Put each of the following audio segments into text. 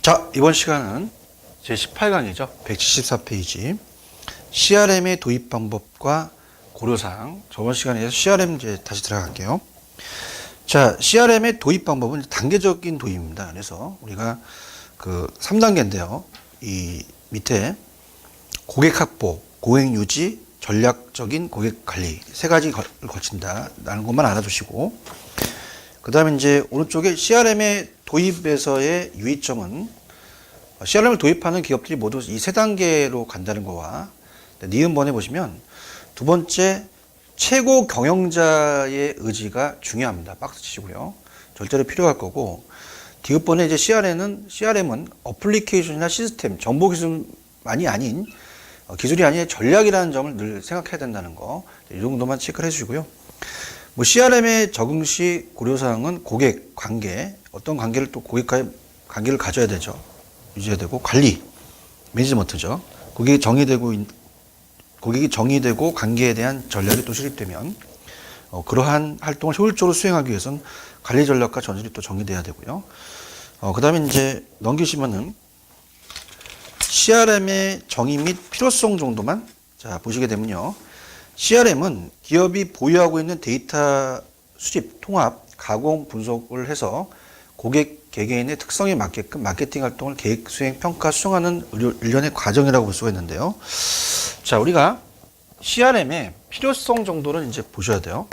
자, 이번 시간은 제 18강이죠. 174페이지. CRM의 도입 방법과 고려사항. 저번 시간에 CRM 이제 다시 들어갈게요. 자, CRM의 도입 방법은 단계적인 도입입니다. 그래서 우리가 그 3단계인데요. 이 밑에 고객 확보, 고객 유지, 전략적인 고객 관리 세 가지 거친다라는 것만 알아두시고, 그 다음에 이제 오른쪽에 CRM의 도입에서의 유의점은 CRM을 도입하는 기업들이 모두 이 세 단계로 간다는 거와 니은번에 보시면 두 번째 최고 경영자의 의지가 중요합니다. 박스 치시고요. 절대로 필요할 거고, 디귿번에 이제 CRM은 어플리케이션이나 시스템, 정보 기술만이 아닌 기술이 아닌 전략이라는 점을 늘 생각해야 된다는 거, 이 정도만 체크를 해주시고요. 뭐 CRM의 적응 시 고려사항은 고객 관계, 어떤 관계를 또 고객과의 관계를 가져야 되죠. 유지해야 되고, 관리, 매니지먼트죠. 고객이 정의되고 관계에 대한 전략이 또 수립되면 그러한 활동을 효율적으로 수행하기 위해서는 관리 전략과 전술이 또 정의돼야 되고요. 그 다음에 이제 넘기시면은 CRM의 정의 및 필요성 정도만 자 보시게 되면요. CRM은 기업이 보유하고 있는 데이터 수집, 통합, 가공, 분석을 해서 고객 개개인의 특성에 맞게끔 마케팅 활동을 계획, 수행, 평가, 수정하는 일련의 과정이라고 볼 수가 있는데요. 자, 우리가 CRM의 필요성 정도는 이제 보셔야 돼요.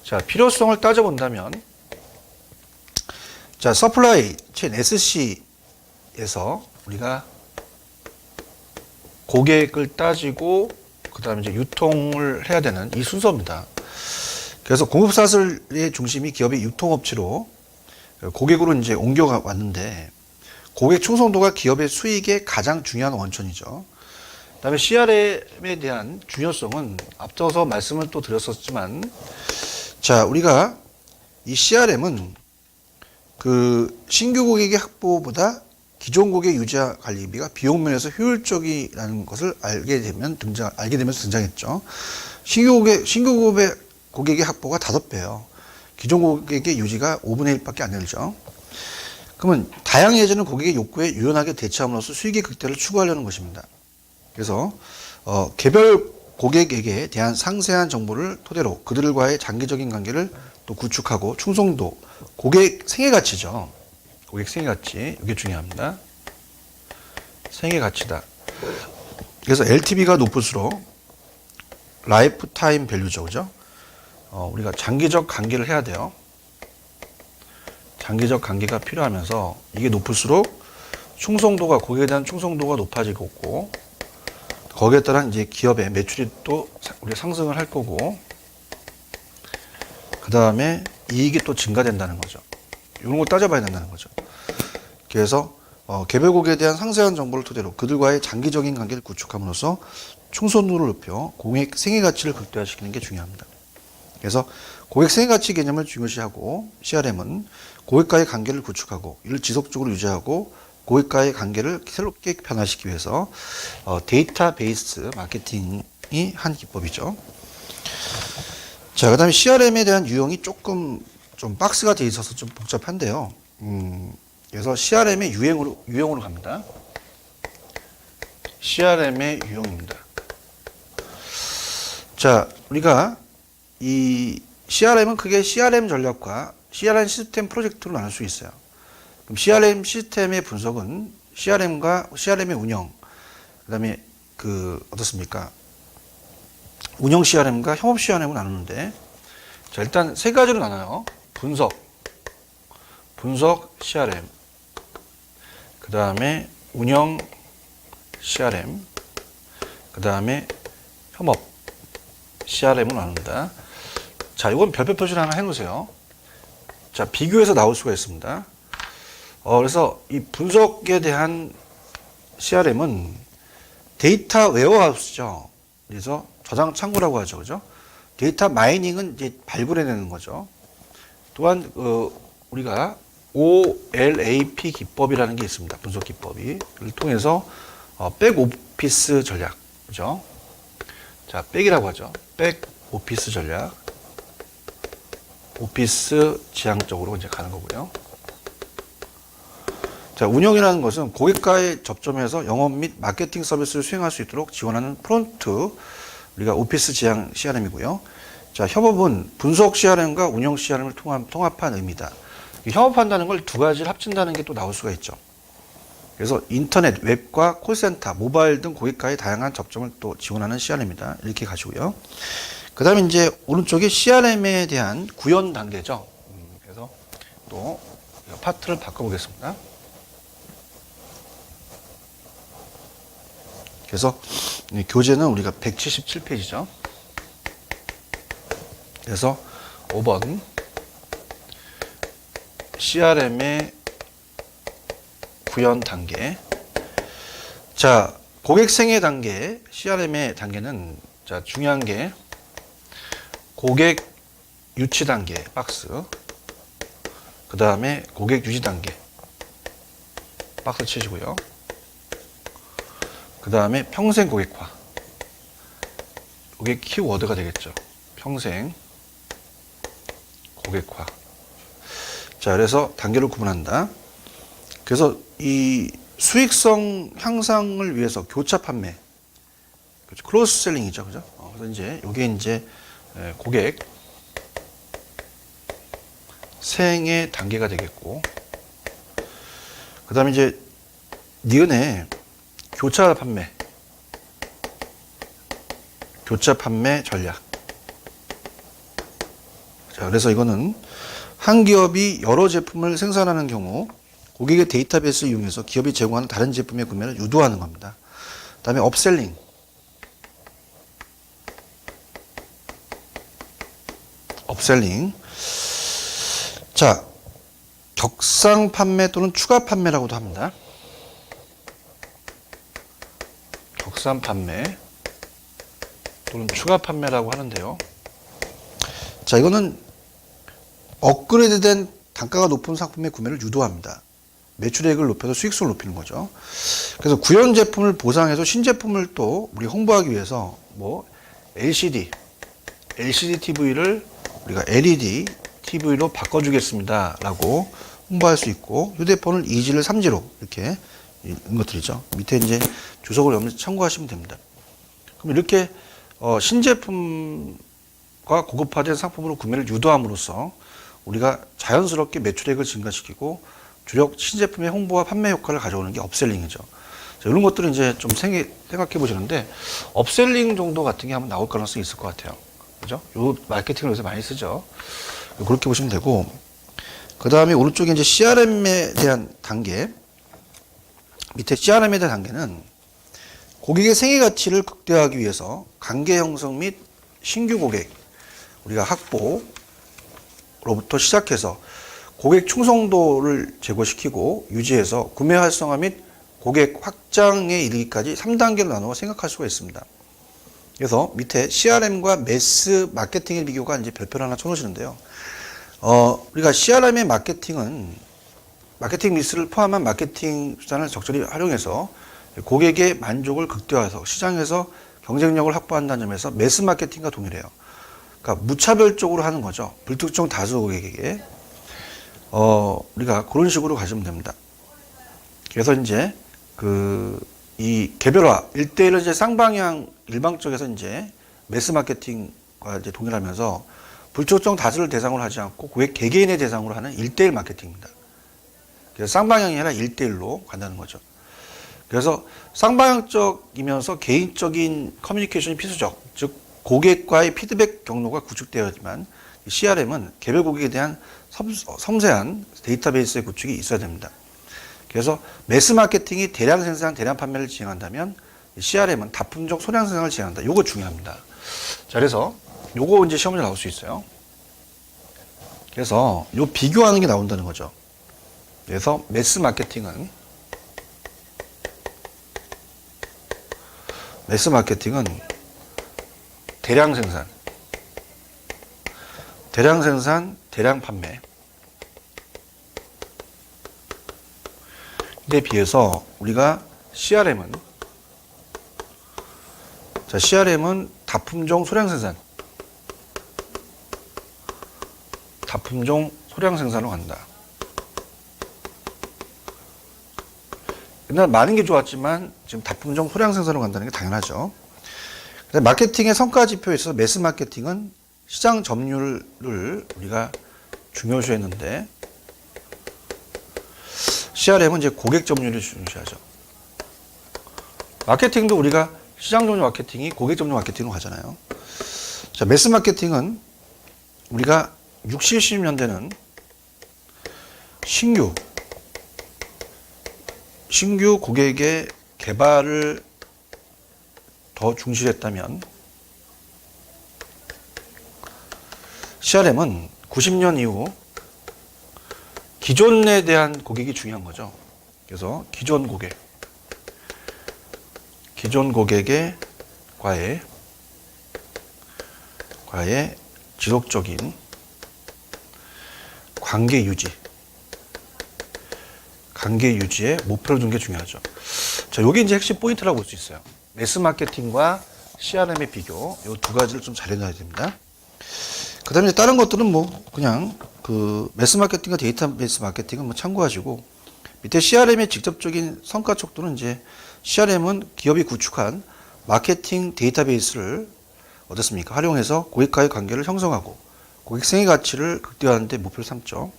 자, 필요성을 따져본다면, 자, 서플라이 체인 SC에서 우리가 고객을 따지고, 그 다음에 이제 유통을 해야 되는 이 순서입니다. 그래서 공급사슬의 중심이 기업의 유통업체로 고객으로 이제 옮겨왔는데, 고객 충성도가 기업의 수익의 가장 중요한 원천이죠. 그 다음에 CRM에 대한 중요성은 앞서서 말씀을 또 드렸었지만, 자, 우리가 이 CRM은 그 신규 고객의 확보보다 기존 고객 유지 관리비가 비용 면에서 효율적이라는 것을 알게 되면서 등장했죠. 신규 고객의 확보가 5배예요. 기존 고객의 유지가 5분의 1밖에 안 되죠. 그러면 다양해지는 고객의 욕구에 유연하게 대처함으로써 수익의 극대를 추구하려는 것입니다. 그래서 개별 고객에게 대한 상세한 정보를 토대로 그들과의 장기적인 관계를 또 구축하고, 충성도, 고객 생애가치죠. 고객 생애가치, 이게 중요합니다. 생애가치다. 그래서 LTV가 높을수록 라이프 타임 밸류죠, 그죠? 우리가 장기적 관계를 해야 돼요. 장기적 관계가 필요하면서 이게 높을수록 충성도가, 고객에 대한 충성도가 높아지고 있고, 거기에 따라 이제 기업의 매출이 또 우리가 상승을 할 거고, 그 다음에 이익이 또 증가된다는 거죠. 이런 걸 따져봐야 된다는 거죠. 그래서 개별 고객에 대한 상세한 정보를 토대로 그들과의 장기적인 관계를 구축함으로써 충성도를 높여 고객 생애 가치를 극대화시키는 게 중요합니다. 그래서 고객 생애 가치 개념을 중요시하고, CRM은 고객과의 관계를 구축하고 이를 지속적으로 유지하고 고객과의 관계를 새롭게 변화시키기 위해서 데이터베이스 마케팅이 한 기법이죠. 자, 그 다음에 CRM에 대한 유형이 조금 좀 박스가 되어 있어서 좀 복잡한데요. 그래서 CRM의 유형으로 갑니다. CRM의 유형입니다. 자, 우리가 이 CRM은 크게 CRM 전략과 CRM 시스템 프로젝트로 나눌 수 있어요. 그럼 CRM 시스템의 분석은 CRM과 CRM의 운영, 그 다음에 어떻습니까? 운영 CRM과 협업 CRM을 나누는데, 자, 일단 세 가지로 나눠요. 분석 CRM, 그 다음에 운영 CRM, 그 다음에 협업 CRM을 나눕니다. 자, 이건 별표 표시를 하나 해놓으세요. 자, 비교해서 나올 수가 있습니다. 그래서 이 분석에 대한 CRM은 데이터 웨어하우스죠. 그래서 저장 창구라고 하죠, 그죠? 데이터 마이닝은 이제 발굴해내는 거죠. 또한 우리가 OLAP 기법이라는 게 있습니다. 분석 기법이. 를 통해서 백오피스 전략, 그죠? 자, 백이라고 하죠. 백오피스 전략. 오피스 지향적으로 이제 가는 거고요. 자, 운영이라는 것은 고객과의 접점에서 영업 및 마케팅 서비스를 수행할 수 있도록 지원하는 프론트, 우리가 오피스 지향 CRM이고요. 자, 협업은 분석 CRM과 운영 CRM을 통합한 의미다. 협업한다는 걸 두 가지를 합친다는 게 또 나올 수가 있죠. 그래서 인터넷, 웹과 콜센터, 모바일 등 고객과의 다양한 접점을 또 지원하는 CRM이다. 이렇게 가시고요. 그 다음에 이제 오른쪽에 CRM에 대한 구현 단계죠. 그래서 또 파트를 바꿔보겠습니다. 그래서 교재는 우리가 177페이지죠. 그래서 5번 CRM의 구현 단계. 자, 고객 생애 단계, CRM의 단계는 자, 중요한 게 고객 유치 단계 박스. 그 다음에 고객 유지 단계 박스 치시고요. 그 다음에 평생 고객화. 이게 키워드가 되겠죠. 평생 고객화. 자, 그래서 단계를 구분한다. 그래서 이 수익성 향상을 위해서 교차 판매, 그렇죠. 크로스 셀링이죠, 그죠? 그래서 이제 이게 이제 고객 생애 단계가 되겠고, 그 다음에 이제 니은에 교차 판매 전략. 자, 그래서 이거는 한 기업이 여러 제품을 생산하는 경우 고객의 데이터베이스를 이용해서 기업이 제공하는 다른 제품의 구매를 유도하는 겁니다. 그 다음에 업셀링. 자, 격상 판매 또는 추가 판매라고도 합니다. 격상 판매 또는 추가 판매라고 하는데요. 자, 이거는 업그레이드된 단가가 높은 상품의 구매를 유도합니다. 매출액을 높여서 수익성을 높이는 거죠. 그래서 구현 제품을 보상해서 신제품을 또 우리 홍보하기 위해서 뭐 LCD TV를 우리가 LED TV로 바꿔주겠습니다 라고 홍보할 수 있고, 휴대폰을 2G를 3G로 이렇게 이런 것들이죠. 밑에 이제 주석을 참고하시면 됩니다. 그럼 이렇게 신제품과 고급화된 상품으로 구매를 유도함으로써 우리가 자연스럽게 매출액을 증가시키고 주력 신제품의 홍보와 판매 효과를 가져오는 게 업셀링이죠. 이런 것들은 이제 좀 생각해 보시는데, 업셀링 정도 같은 게 한번 나올 가능성이 있을 것 같아요. 그죠? 요 마케팅을 요새 많이 쓰죠. 그렇게 보시면 되고, 그 다음에 오른쪽에 이제 CRM에 대한 단계, 밑에 CRM에 대한 단계는 고객의 생애 가치를 극대화하기 위해서 관계 형성 및 신규 고객, 우리가 확보로부터 시작해서 고객 충성도를 제고시키고 유지해서 구매 활성화 및 고객 확장에 이르기까지 3단계로 나누어 생각할 수가 있습니다. 그래서 밑에 CRM과 매스 마케팅의 비교가 이제 별표를 하나 쳐놓으시는데요. 우리가 CRM의 마케팅은 마케팅 미스를 포함한 마케팅 수단을 적절히 활용해서 고객의 만족을 극대화해서 시장에서 경쟁력을 확보한다는 점에서 매스 마케팅과 동일해요. 그러니까 무차별적으로 하는 거죠. 불특정 다수 고객에게. 우리가 그런 식으로 가시면 됩니다. 그래서 이제 이 개별화, 1대1은 이제 쌍방향 일방적에서 이제 매스 마케팅과 이제 동일하면서 불특정 다수를 대상으로 하지 않고 고객 개개인의 대상으로 하는 1대1 마케팅입니다. 그래서 쌍방향이 아니라 1대1로 간다는 거죠. 그래서 쌍방향적이면서 개인적인 커뮤니케이션이 필수적, 즉 고객과의 피드백 경로가 구축되어야지만 CRM은 개별 고객에 대한 섬세한 데이터베이스의 구축이 있어야 됩니다. 그래서 매스 마케팅이 대량 생산, 대량 판매를 진행한다면 CRM은 다품종 소량 생산을 진행한다. 요거 중요합니다. 자, 그래서 요거 이제 시험에 나올 수 있어요. 그래서 요 비교하는 게 나온다는 거죠. 그래서 매스 마케팅은 대량 생산, 대량 판매. 에 비해서 우리가 CRM은 다품종 소량 생산으로 간다. 옛날 많은 게 좋았지만 지금 다품종 소량 생산으로 간다는 게 당연하죠. 마케팅의 성과 지표에 있어서 매스 마케팅은 시장 점유율을 우리가 중요시했는데 CRM은 이제 고객 점유율을 중요시하죠. 마케팅도 우리가 시장 점유 마케팅이 고객 점유 마케팅으로 가잖아요. 자, 매스 마케팅은 우리가 60, 70년대는 신규 고객의 개발을 더 중시했다면 CRM은 90년 이후 기존에 대한 고객이 중요한 거죠. 그래서 기존 고객의 과의 지속적인 관계 유지의 목표를 둔 게 중요하죠. 자, 요게 이제 핵심 포인트라고 볼 수 있어요. 매스 마케팅과 CRM의 비교, 요 두 가지를 좀 잘 해놔야 됩니다. 그 다음에 다른 것들은 뭐, 그냥 그 매스 마케팅과 데이터베이스 마케팅은 뭐 참고하시고, 밑에 CRM의 직접적인 성과 척도는 이제 CRM은 기업이 구축한 마케팅 데이터베이스를 어떻습니까? 활용해서 고객과의 관계를 형성하고 고객 생애 가치를 극대화하는 데 목표를 삼죠.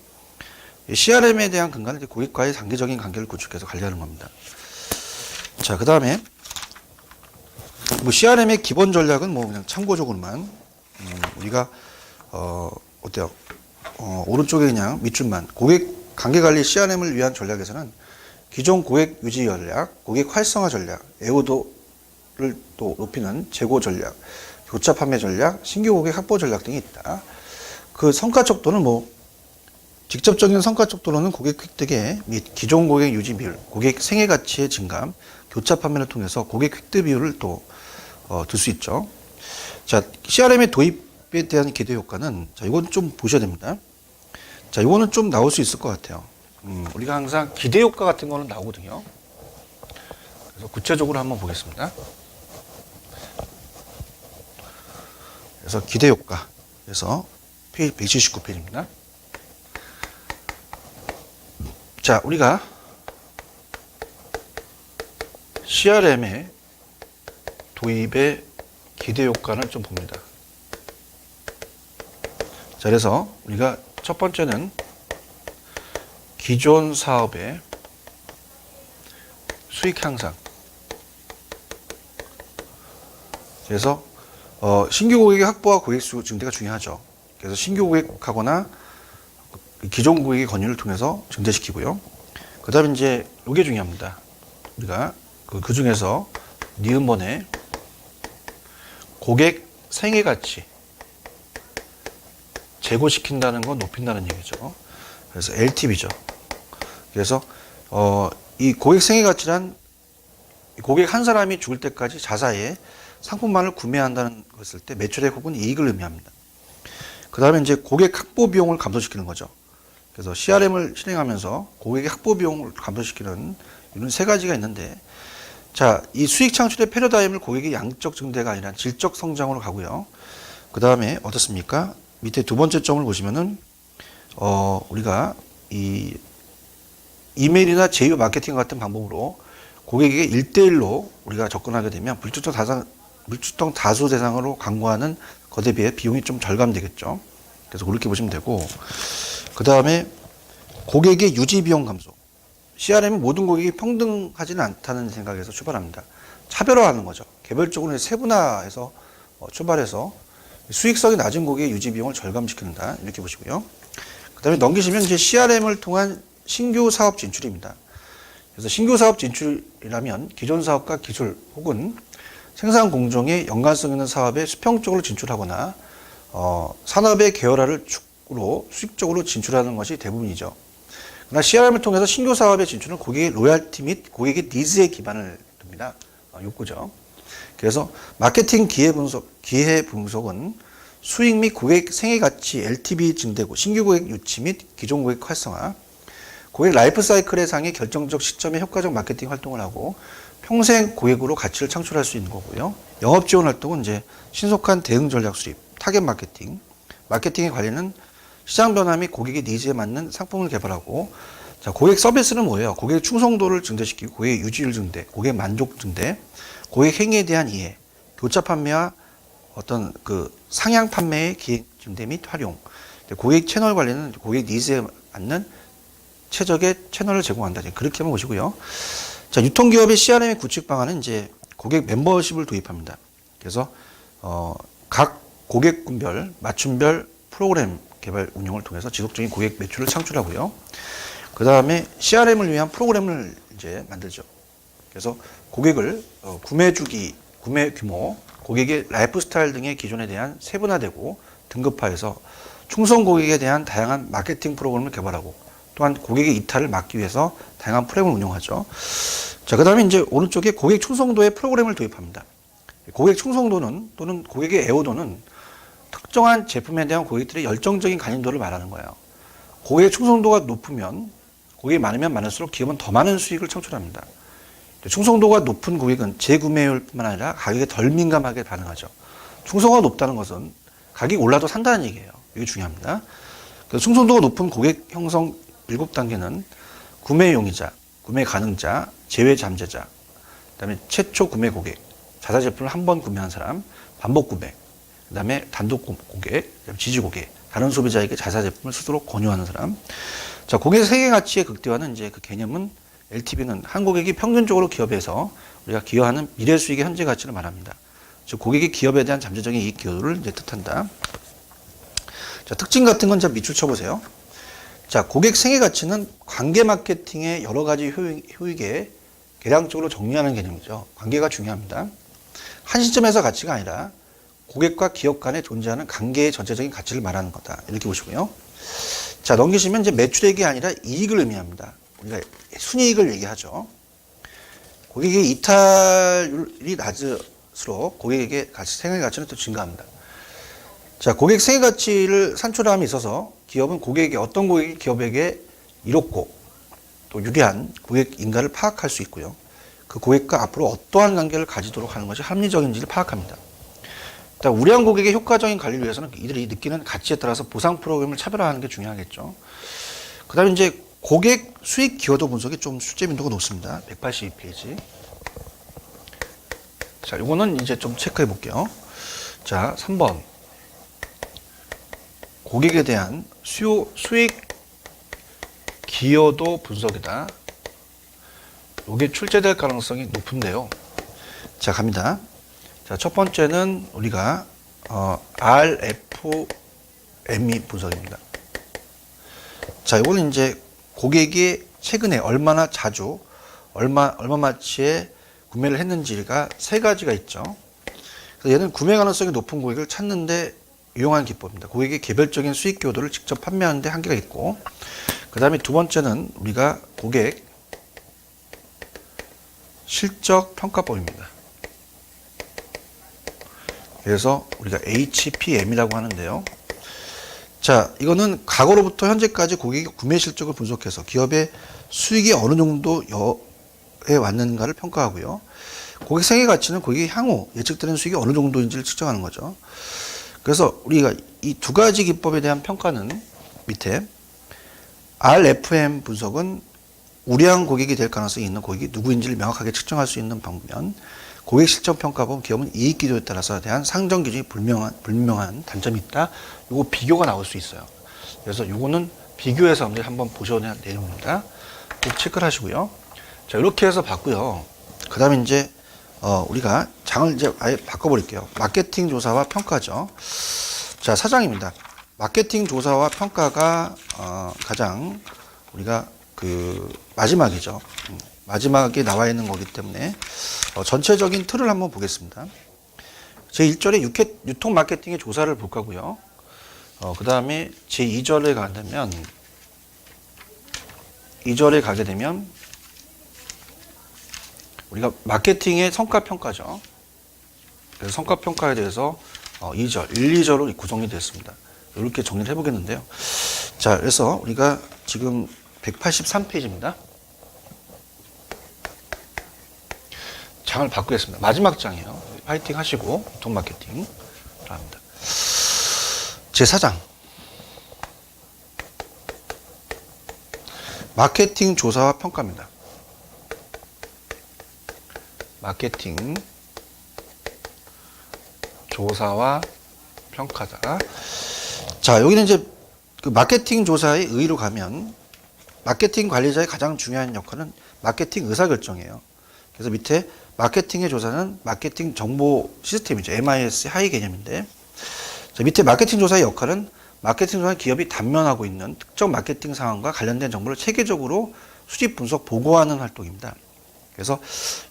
CRM에 대한 근간은 고객과의 장기적인 관계를 구축해서 관리하는 겁니다. 자, 그 다음에 뭐 CRM의 기본 전략은 뭐 그냥 참고적으로만 우리가 어때요? 오른쪽에 그냥 밑줄만 고객 관계 관리 CRM을 위한 전략에서는 기존 고객 유지 전략, 고객 활성화 전략, 애호도를 또 높이는 재고 전략, 교차 판매 전략, 신규 고객 확보 전략 등이 있다. 그 성과 척도는 뭐 직접적인 성과 척도로는 고객 획득의 및 기존 고객 유지 비율, 고객 생애 가치의 증감, 교차 판매를 통해서 고객 획득 비율을 또 들 수 있죠. 자, CRM의 도입에 대한 기대 효과는 자, 이건 좀 보셔야 됩니다. 자, 이거는 좀 나올 수 있을 것 같아요. 우리가 항상 기대 효과 같은 거는 나오거든요. 그래서 구체적으로 한번 보겠습니다. 그래서 기대 효과. 그래서 페이지 179페이지입니다. 자, 우리가 CRM의 도입의 기대 효과를 좀 봅니다. 자, 그래서 우리가 첫 번째는 기존 사업의 수익 향상. 그래서 신규 고객의 확보와 고객 수 증대가 중요하죠. 그래서 신규 고객하거나 기존 고객의 권유를 통해서 증대시키고요. 그 다음에 이제 이게 중요합니다. 우리가 그 중에서 니은번에 고객 생애 가치 제고시킨다는 건 높인다는 얘기죠. 그래서 LTV죠. 그래서 이 고객 생애 가치란 고객 한 사람이 죽을 때까지 자사의 상품만을 구매한다는 것을 때 매출액 혹은 이익을 의미합니다. 그 다음에 이제 고객 확보 비용을 감소시키는 거죠. 그래서 CRM을 실행하면서 고객의 확보 비용을 감소시키는 이런 세 가지가 있는데, 자, 이 수익 창출의 패러다임을 고객의 양적 증대가 아니라 질적 성장으로 가고요. 그 다음에 어떻습니까? 밑에 두 번째 점을 보시면은 우리가 이 이메일이나 제휴 마케팅 같은 방법으로 고객에게 1대1로 우리가 접근하게 되면 불특정 다수 대상으로 광고하는 것에 비해 비용이 좀 절감되겠죠. 그래서 그렇게 보시면 되고, 그 다음에 고객의 유지 비용 감소. CRM은 모든 고객이 평등하지는 않다는 생각에서 출발합니다. 차별화하는 거죠. 개별적으로 세분화해서 출발해서 수익성이 낮은 고객의 유지 비용을 절감시킨다. 이렇게 보시고요. 그 다음에 넘기시면 이제 CRM을 통한 신규 사업 진출입니다. 그래서 신규 사업 진출이라면 기존 사업과 기술 혹은 생산 공정의 연관성 있는 사업에 수평적으로 진출하거나 산업의 계열화를 축으로 수익적으로 진출하는 것이 대부분이죠. 그러나 CRM을 통해서 신규 사업의 진출은 고객의 로열티 및 고객의 니즈에 기반을 둡니다. 욕구죠. 그래서 마케팅 기회 분석은 수익 및 고객 생애 가치 LTV 증대고 신규 고객 유치 및 기존 고객 활성화, 고객 라이프 사이클의 상의 결정적 시점에 효과적 마케팅 활동을 하고 평생 고객으로 가치를 창출할 수 있는 거고요. 영업 지원 활동은 이제 신속한 대응 전략 수립, 타겟 마케팅, 마케팅의 관리는 시장 변화 및 고객의 니즈에 맞는 상품을 개발하고 자, 고객 서비스는 뭐예요? 고객 충성도를 증대시키고 고객 유지율 증대, 고객 만족 증대, 고객 행위에 대한 이해, 교차 판매와 어떤 그 상향 판매의 기획 증대 및 활용. 고객 채널 관리는 고객 니즈에 맞는 최적의 채널을 제공한다. 그렇게 한번 보시고요. 자, 유통기업의 CRM의 구축 방안은 이제 고객 멤버십을 도입합니다. 그래서 각 고객군별 맞춤별 프로그램 개발 운영을 통해서 지속적인 고객 매출을 창출하고요. 그 다음에 CRM을 위한 프로그램을 이제 만들죠. 그래서 고객을 구매 주기, 구매 규모, 고객의 라이프 스타일 등의 기준에 대한 세분화되고 등급화해서 충성 고객에 대한 다양한 마케팅 프로그램을 개발하고 또한 고객의 이탈을 막기 위해서 다양한 프로그램을 운영하죠. 자, 그 다음에 이제 오른쪽에 고객 충성도의 프로그램을 도입합니다. 고객 충성도는 또는 고객의 애호도는 특정한 제품에 대한 고객들의 열정적인 관심도를 말하는 거예요. 고객의 충성도가 높으면 고객이 많으면 많을수록 기업은 더 많은 수익을 창출합니다. 충성도가 높은 고객은 재구매율뿐만 아니라 가격에 덜 민감하게 반응하죠. 충성도가 높다는 것은 가격이 올라도 산다는 얘기예요. 이게 중요합니다. 그래서 충성도가 높은 고객 형성 7단계는 구매 용의자, 구매 가능자, 제외 잠재자, 그다음에 최초 구매 고객, 자사 제품을 한 번 구매한 사람, 반복 구매, 그다음에 단독 고객, 지지 고객, 다른 소비자에게 자사 제품을 스스로 권유하는 사람. 자, 고객 세계 가치의 극대화는 이제 그 개념은 LTV는 한 고객이 평균적으로 기업에서 우리가 기여하는 미래 수익의 현재 가치를 말합니다. 즉 고객이 기업에 대한 잠재적인 이익 기여도를 이제 뜻한다. 자, 특징 같은 건 자 밑줄 쳐보세요. 자, 고객 생애 가치는 관계 마케팅의 여러 가지 효익에 계량적으로 정리하는 개념이죠. 관계가 중요합니다. 한 시점에서 가치가 아니라 고객과 기업 간에 존재하는 관계의 전체적인 가치를 말하는 거다. 이렇게 보시고요. 자, 넘기시면 이제 매출액이 아니라 이익을 의미합니다. 우리가 순이익을 얘기하죠. 고객의 이탈률이 낮을수록 고객에게 생애 가치는 또 증가합니다. 자, 고객 생애 가치를 산출함에 있어서 기업은 어떤 고객이 기업에게 이롭고 또 유리한 고객 인가를 파악할 수 있고요. 그 고객과 앞으로 어떠한 관계를 가지도록 하는 것이 합리적인지를 파악합니다. 일단 우량 고객의 효과적인 관리를 위해서는 이들이 느끼는 가치에 따라서 보상 프로그램을 차별화하는 게 중요하겠죠. 그 다음에 이제 고객 수익 기여도 분석이 좀 출제 빈도가 높습니다. 182페이지. 자, 요거는 이제 좀 체크해 볼게요. 자, 3번. 고객에 대한 수익 기여도 분석이다. 요게 출제될 가능성이 높은데요. 자, 갑니다. 자, 첫 번째는 우리가 RFME 분석입니다. 자, 이거는 이제 고객이 최근에 얼마나 자주 얼마치의 구매를 했는지가 세 가지가 있죠. 그래서 얘는 구매 가능성이 높은 고객을 찾는데 유용한 기법입니다. 고객의 개별적인 수익 기여도를 직접 판매하는 데 한계가 있고, 그 다음에 두 번째는 우리가 고객 실적 평가법입니다. 그래서 우리가 HPM이라고 하는데요. 자, 이거는 과거로부터 현재까지 고객의 구매 실적을 분석해서 기업의 수익이 어느 정도에 왔는가를 평가하고요. 고객 생애 가치는 고객의 향후 예측되는 수익이 어느 정도인지를 측정하는 거죠. 그래서 우리가 이 두 가지 기법에 대한 평가는 밑에 RFM 분석은 우량 고객이 될 가능성이 있는 고객이 누구인지를 명확하게 측정할 수 있는 방법이면 고객 실적 평가법 기업은 이익 기조에 따라서 대한 상정 기준이 불명한 단점이 있다. 요거 비교가 나올 수 있어요. 그래서 요거는 비교해서 여러분들이 한번 보셔야 되는 내용입니다. 꼭 체크를 하시고요. 자, 이렇게 해서 봤고요. 그 다음에 이제 우리가 장을 이제 아예 바꿔버릴게요. 마케팅 조사와 평가죠. 자, 4장입니다. 마케팅 조사와 평가가 가장 우리가 그 마지막이죠. 마지막에 나와 있는 거기 때문에 전체적인 틀을 한번 보겠습니다. 제1절에 유통 마케팅의 조사를 볼 거고요. 그 다음에 제2절에 가면 2절에 가게 되면 우리가 마케팅의 성과 평가죠. 그래서 성과 평가에 대해서 2절, 1, 2절로 구성이 됐습니다. 이렇게 정리를 해보겠는데요. 자, 그래서 우리가 지금 183페이지입니다. 장을 바꾸겠습니다. 마지막 장이에요. 파이팅 하시고 유통 마케팅 합니다. 제4장 마케팅 조사와 평가입니다. 마케팅 조사와 평가다. 자, 여기는 이제 그 마케팅 조사의 의의로 가면 마케팅 관리자의 가장 중요한 역할은 마케팅 의사결정이에요. 그래서 밑에 마케팅의 조사는 마케팅 정보 시스템이죠. MIS 하위 개념인데, 자, 밑에 마케팅 조사의 역할은 마케팅 조사는 기업이 단면하고 있는 특정 마케팅 상황과 관련된 정보를 체계적으로 수집, 분석, 보고하는 활동입니다. 그래서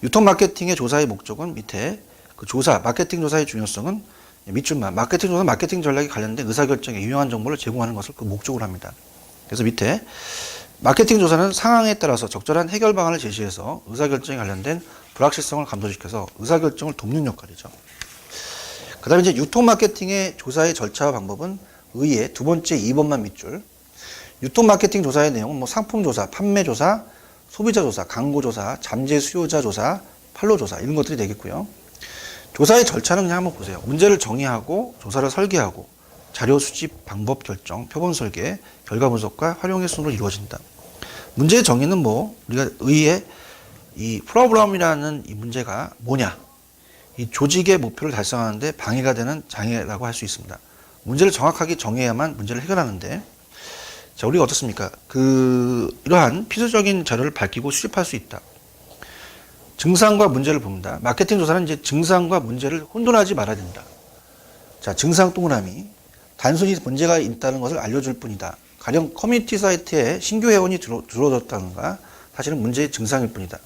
유통 마케팅의 조사의 목적은 밑에 그 조사, 마케팅 조사의 중요성은 밑줄만 마케팅 조사는 마케팅 전략에 관련된 의사결정에 유용한 정보를 제공하는 것을 그 목적으로 합니다. 그래서 밑에 마케팅 조사는 상황에 따라서 적절한 해결 방안을 제시해서 의사결정에 관련된 불확실성을 감소시켜서 의사결정을 돕는 역할이죠. 그 다음에 이제 유통 마케팅의 조사의 절차와 방법은 의의 두 번째 2번만 밑줄. 유통 마케팅 조사의 내용은 뭐 상품 조사, 판매 조사, 소비자 조사, 광고 조사, 잠재 수요자 조사, 판로 조사 이런 것들이 되겠고요. 조사의 절차는 그냥 한번 보세요. 문제를 정의하고 조사를 설계하고 자료 수집, 방법 결정, 표본 설계, 결과 분석과 활용의 순으로 이루어진다. 문제의 정의는 뭐 우리가 의의 이 프로블럼이라는 이 문제가 뭐냐? 이 조직의 목표를 달성하는데 방해가 되는 장애라고 할 수 있습니다. 문제를 정확하게 정해야만 문제를 해결하는데, 자, 우리가 어떻습니까? 이러한 필수적인 자료를 밝히고 수집할 수 있다. 증상과 문제를 봅니다. 마케팅 조사는 이제 증상과 문제를 혼돈하지 말아야 된다. 자, 증상 동그라미. 단순히 문제가 있다는 것을 알려줄 뿐이다. 가령 커뮤니티 사이트에 신규 회원이 들어졌다는가 사실은 문제의 증상일 뿐이다.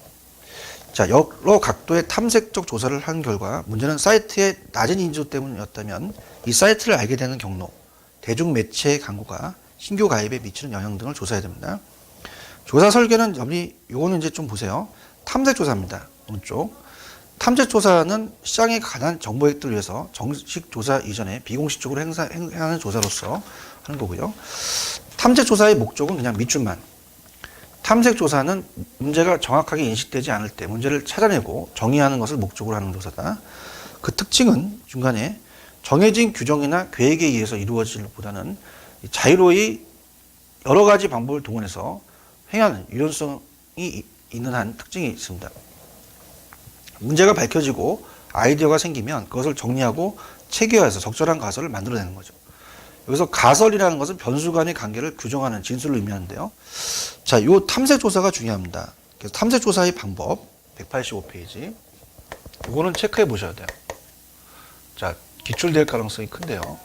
자, 여러 각도의 탐색적 조사를 한 결과 문제는 사이트의 낮은 인지도 때문이었다면 이 사이트를 알게 되는 경로, 대중 매체의 광고가 신규 가입에 미치는 영향 등을 조사해야 됩니다. 조사 설계는 요거는 이제 좀 보세요. 탐색 조사입니다. 오른쪽. 탐색 조사는 시장에 관한 정보획들을 위해서 정식 조사 이전에 비공식적으로 행하는 조사로서 하는 거고요. 탐색 조사의 목적은 그냥 밑줄만. 탐색 조사는 문제가 정확하게 인식되지 않을 때 문제를 찾아내고 정의하는 것을 목적으로 하는 조사다. 그 특징은 중간에 정해진 규정이나 계획에 의해서 이루어질 보다는 자유로이 여러 가지 방법을 동원해서 행하는 유연성이 있는 한 특징이 있습니다. 문제가 밝혀지고 아이디어가 생기면 그것을 정리하고 체계화해서 적절한 가설을 만들어내는 거죠. 여기서 가설이라는 것은 변수 간의 관계를 규정하는 진술을 의미하는데요. 자, 요 탐색 조사가 중요합니다. 그래서 탐색 조사의 방법 185페이지. 이거는 체크해 보셔야 돼요. 자, 기출될 가능성이 큰데요.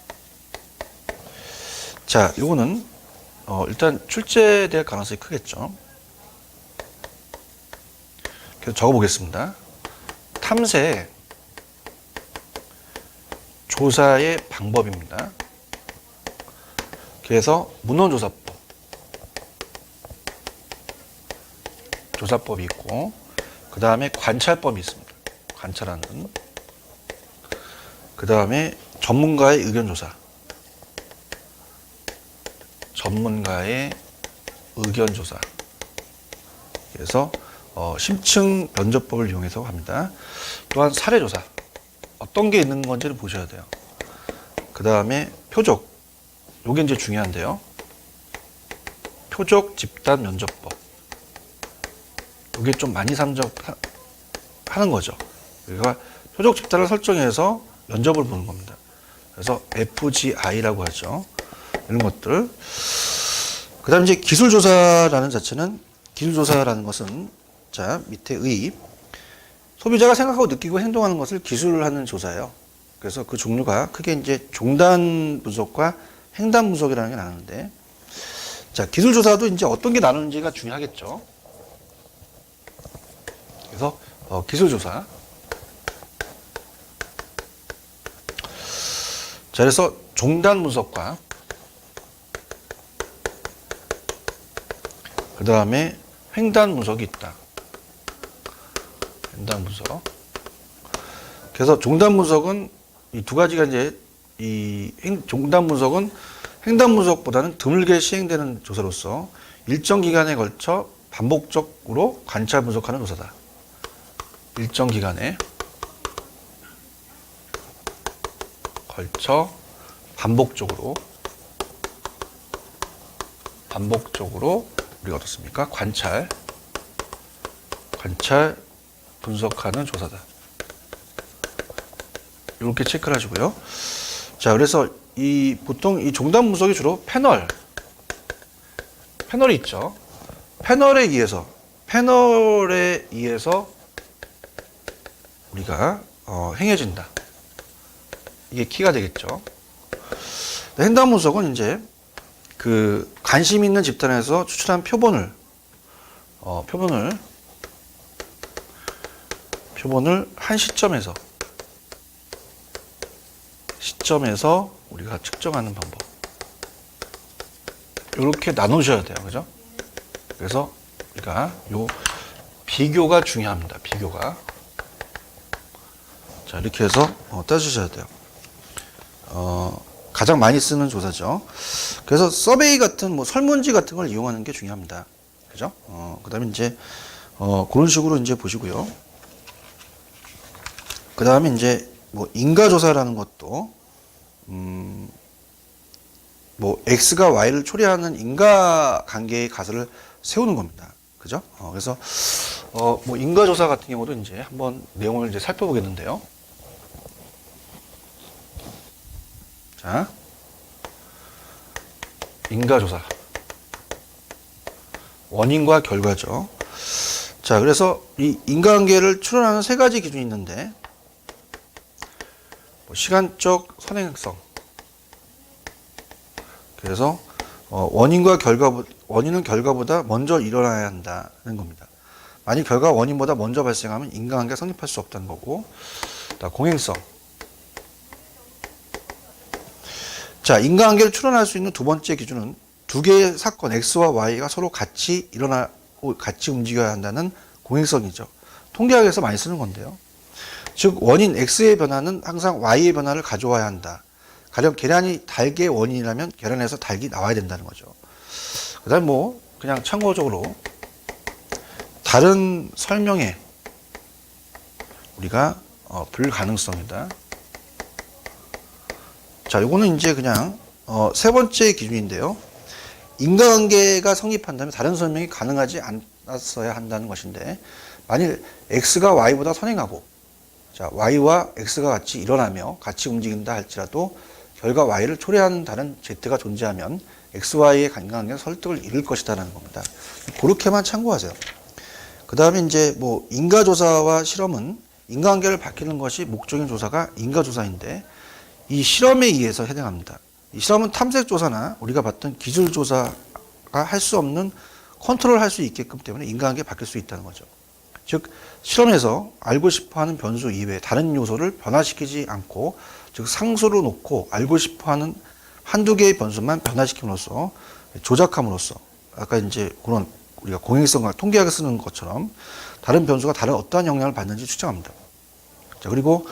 자, 요거는 일단 출제될 가능성이 크겠죠. 그래서 적어 보겠습니다. 탐색 조사의 방법입니다. 그래서 문헌조사법, 조사법이 있고 그 다음에 관찰법이 있습니다. 관찰하는. 그 다음에 전문가의 의견조사, 전문가의 의견조사. 그래서 심층 면접법을 이용해서 합니다. 또한 사례조사, 어떤 게 있는 건지를 보셔야 돼요. 그 다음에 표적, 요게 이제 중요한데요. 표적 집단 면접법. 요게 좀 많이 산적하는 거죠. 그러니까 표적 집단을 설정해서 면접을 보는 겁니다. 그래서 FGI라고 하죠. 이런 것들. 그 다음에 이제 기술조사라는 자체는, 기술조사라는 것은, 자, 밑에 의, 소비자가 생각하고 느끼고 행동하는 것을 기술하는 조사예요. 그래서 그 종류가 크게 이제 종단 분석과 행단 분석이라는 게 나누는데, 자, 기술조사도 이제 어떤 게 나누는지가 중요하겠죠. 그래서 기술조사. 자, 그래서 종단 분석과 그 다음에 횡단 분석이 있다. 횡단 분석. 그래서 종단 분석은 이 두 가지가 이제 종단 분석은 횡단 분석보다는 드물게 시행되는 조사로서 일정 기간에 걸쳐 반복적으로 관찰 분석하는 조사다. 일정 기간에 걸쳐 반복적으로 우리가 어떻습니까? 관찰 분석하는 조사다. 이렇게 체크를 하시고요. 자, 그래서 보통 이 종단 분석이 주로 패널이 있죠. 패널에 의해서 우리가 행해진다. 이게 키가 되겠죠. 횡단 분석은 이제 그 관심 있는 집단에서 추출한 표본을 한 시점에서 우리가 측정하는 방법. 이렇게 나누셔야 돼요. 그죠? 그래서 우리가 요 비교가 중요합니다. 비교가. 자, 이렇게 해서 따주셔야 돼요. 가장 많이 쓰는 조사죠. 그래서 서베이 같은 뭐 설문지 같은 걸 이용하는 게 중요합니다. 그죠? 그다음에 이제 그런 식으로 이제 보시고요. 그다음에 이제 뭐 인가 조사라는 것도 뭐 x가 y를 초래하는 인가 관계의 가설을 세우는 겁니다. 그죠? 그래서 뭐 인가 조사 같은 경우도 이제 한번 내용을 이제 살펴보겠는데요. 자, 인가조사. 원인과 결과죠. 자, 그래서 이 인과관계를 추론하는 세 가지 기준이 있는데, 뭐 시간적 선행성. 그래서 원인은 결과보다 먼저 일어나야 한다는 겁니다. 만약 결과가 원인보다 먼저 발생하면 인과관계가 성립할 수 없다는 거고, 공행성. 자, 인과관계를 추론할 수 있는 두 번째 기준은 두 개의 사건 X와 Y가 서로 같이 일어나고 같이 움직여야 한다는 공행성이죠. 통계학에서 많이 쓰는 건데요. 즉 원인 X의 변화는 항상 Y의 변화를 가져와야 한다. 가령 계란이 닭의 원인이라면 계란에서 닭이 나와야 된다는 거죠. 그 다음에 뭐 그냥 참고적으로 다른 설명에 우리가 불가능성이다. 자, 요거는 이제 그냥 세 번째 기준인데요. 인과관계가 성립한다면 다른 설명이 가능하지 않았어야 한다는 것인데, 만일 X가 Y보다 선행하고, 자, Y와 X가 같이 일어나며 같이 움직인다 할지라도 결과 Y를 초래하는 다른 Z가 존재하면 XY의 인과관계는 설득을 이룰 것이다라는 겁니다. 그렇게만 참고하세요. 그 다음에 이제 뭐 인과조사와 실험은 인과관계를 밝히는 것이 목적인 조사가 인과조사인데, 이 실험에 의해서 해당합니다. 이 실험은 탐색조사나 우리가 봤던 기술조사가 할 수 없는 컨트롤 할 수 있게끔 때문에 인과관계가 바뀔 수 있다는 거죠. 즉 실험에서 알고 싶어하는 변수 이외에 다른 요소를 변화시키지 않고, 즉 상수로 놓고 알고 싶어하는 한두 개의 변수만 변화시킴으로써 조작함으로써 아까 이제 그런 우리가 공행성과 통계학에 쓰는 것처럼 다른 변수가 다른 어떠한 영향을 받는지 추정합니다. 자, 그리고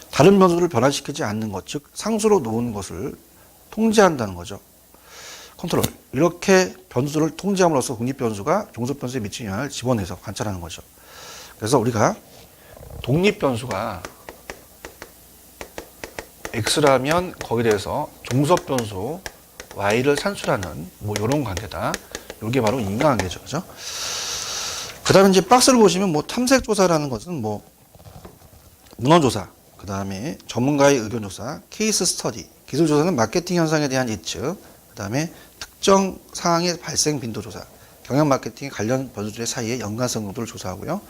다른 변수를 변화시키지 않는 것, 즉 상수로 놓은 것을 통제한다는 거죠. 컨트롤. 이렇게 변수를 통제함으로써 독립변수가 종속변수에 미치는 영향을 집어내서 관찰하는 거죠. 그래서 우리가 독립변수가 X라면 거기에 대해서 종속변수 Y를 산출하는 뭐 이런 관계다. 이게 바로 인과관계죠. 그죠? 그 다음에 이제 박스를 보시면 뭐 탐색조사라는 것은 뭐 문헌조사, 그 다음에 전문가의 의견조사, 케이스 스터디, 기술조사는 마케팅 현상에 대한 예측, 그 다음에 특정 상황의 발생 빈도 조사, 경영 마케팅의 관련 변수들의 사이의 연관성 정도를 조사하고요.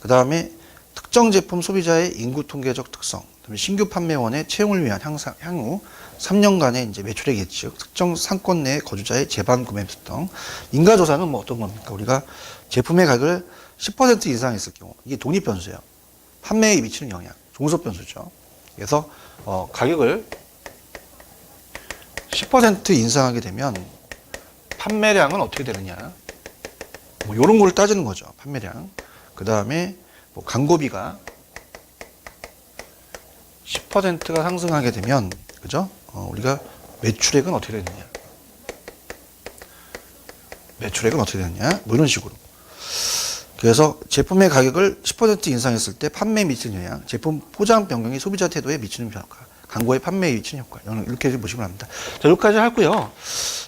그 다음에 특정 제품 소비자의 인구 통계적 특성, 그다음에 신규 판매원의 채용을 위한 향후 3년간의 이제 매출액 예측, 특정 상권 내 거주자의 재반 구매 등. 인가조사는 뭐 어떤 겁니까? 우리가 제품의 가격을 10% 인상했을 경우, 이게 독립 변수예요. 판매에 미치는 영향, 종속 변수죠. 그래서 가격을 10% 인상하게 되면 판매량은 어떻게 되느냐? 뭐 이런 걸 따지는 거죠. 판매량. 그 다음에 뭐 광고비가 10%가 상승하게 되면, 그죠? 우리가 매출액은 어떻게 되느냐? 매출액은 어떻게 되느냐? 뭐 이런 식으로. 그래서 제품의 가격을 10% 인상했을 때 판매에 미치는 영향, 제품 포장 변경이 소비자 태도에 미치는 변화, 광고의 판매에 미치는 효과. 이렇게 보시면 합니다. 자, 여기까지 하고요.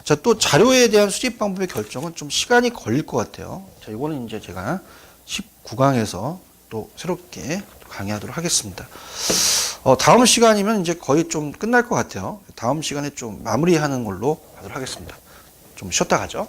자, 또 자료에 대한 수집 방법의 결정은 좀 시간이 걸릴 것 같아요. 자, 이거는 이제 제가 19강에서 또 새롭게 강의하도록 하겠습니다. 다음 시간이면 이제 거의 좀 끝날 것 같아요. 다음 시간에 좀 마무리하는 걸로 하도록 하겠습니다. 좀 쉬었다 가죠.